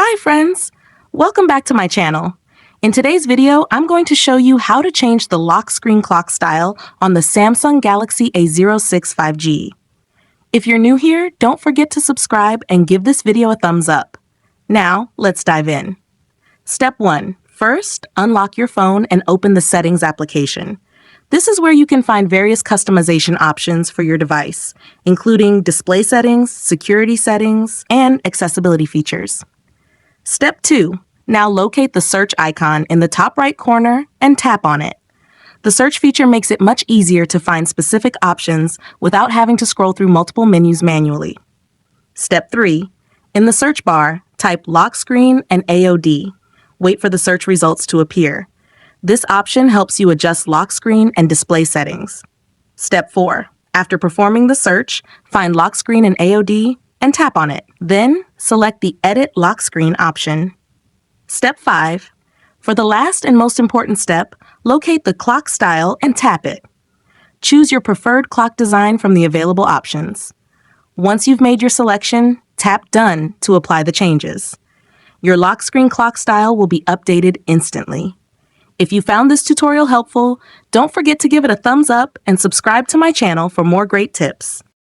Hi friends! Welcome back to my channel. In today's video, I'm going to show you how to change the lock screen clock style on the Samsung Galaxy A06 5G. If you're new here, don't forget to subscribe and give this video a thumbs up. Now, let's dive in. Step 1. First, unlock your phone and open the Settings application. This is where you can find various customization options for your device, including display settings, security settings, and accessibility features. Step 2. Now locate the search icon in the top right corner and tap on it. The search feature makes it much easier to find specific options without having to scroll through multiple menus manually. Step 3. In the search bar, type lock screen and AOD. Wait for the search results to appear. This option helps you adjust lock screen and display settings. Step 4. After performing the search, find lock screen and AOD and tap on it. Then, select the Edit Lock Screen option. Step 5. For the last and most important step, locate the clock style and tap it. Choose your preferred clock design from the available options. Once you've made your selection, tap Done to apply the changes. Your lock screen clock style will be updated instantly. If you found this tutorial helpful, don't forget to give it a thumbs up and subscribe to my channel for more great tips.